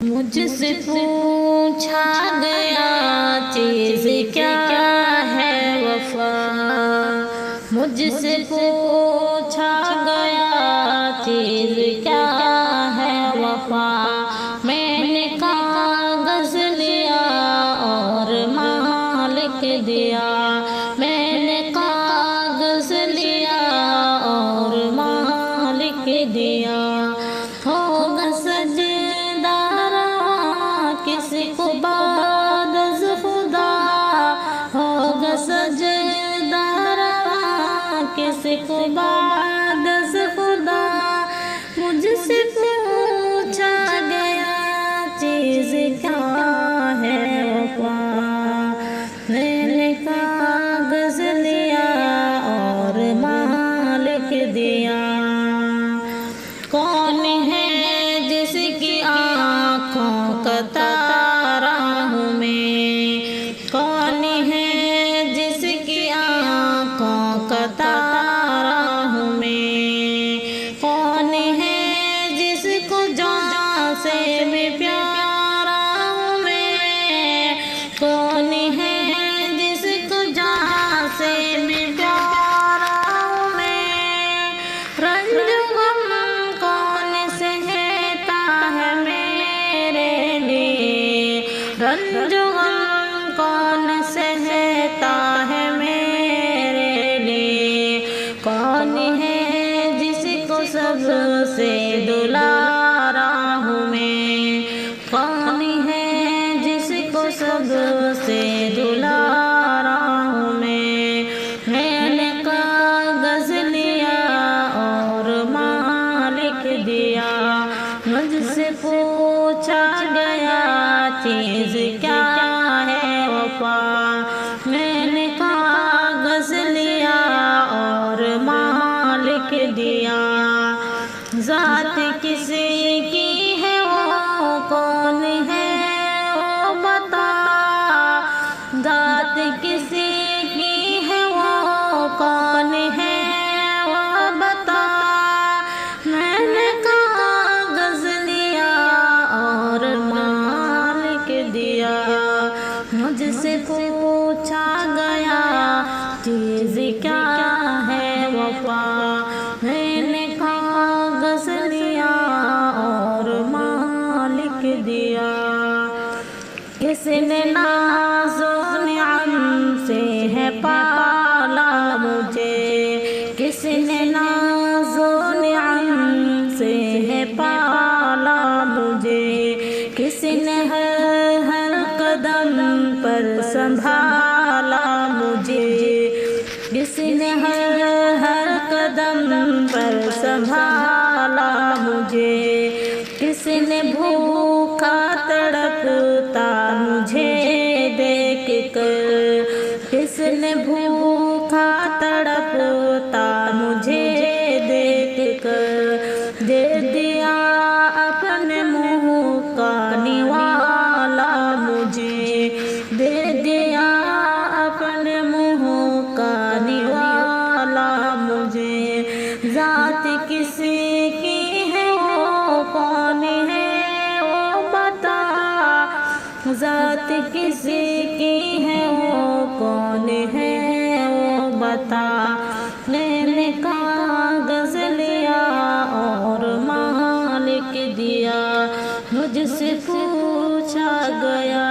مجھ سے پوچھا گیا چیز کیا ہے وفا، مجھ سے پوچھا گیا چیز کیا ہے وفا، میں نے کاغذ لیا اور مالک دیا، میں نے کاغذ لیا اور مالک دیا، ہوگا سجدہ کسی کو بعد از خدا، ہوگا سجدہ کسی کو بعد از خدا، مجھ سے پوچھا گیا چیز کیا ہے وفا، میں نے کاغذ لیا اور مالک دیا، کون ہے جس کی آنکھوں کا تارا ہوں میں، کون ہے جس کی آنکھوں کا تارا ہوں میں، کون ہے جس کو جان سے بھی پیارا ہوں میں، کون ہے جس کو جان سے بھی پیارا ہوں میں، رنج غم کون سہتا ہے میرے لیے، رنج غم کون سہتا ہے میرے لیے، کون ہے جس کو سب سے دلارا ہوں میں، کون ہے جس کو سب سے دلارا ہوں میں نے کاغذ لیا اور مالک دیا، مجھ سے پوچھا گیا چیز کیا ہے وفا، میں نے کاغذ لیا اور مالک دیا، ذات کسی کی ہے وہ کون ہے وہ بتا، ذات کسی کی ہے وہ کون ہے وہ بتا، میں نے کاغذ لیا اور مالک دیا، مجھ سے پوچھا گیا چیز کیا ہے وفا، میں نے کاغذ لیا اور مالک دیا، کس نے ناز و نعم سے ہے پالا مجھے، کس نے ناز و نعم سے ہے پالا مجھے، کس نے ہر قدم پر سنبھالا مجھے، کس نے ہر قدم پر سنبھالا مجھے، کس نے بھوکا تڑپتا مجھے دیکھ کر، کس نے بھوکا تڑپتا مجھے دیکھ کر، دے دیا اپنے منہ کا نوالا مجھے، دے دیا اپنے منہ کا نوالا مجھے، ذات کسی کی ہے وہ کون ہے وہ بتا، ذات کسی کی ہے وہ کون ہے وہ بتا، میں نے کاغذ لیا اور مالک دیا، مجھ سے پوچھا گیا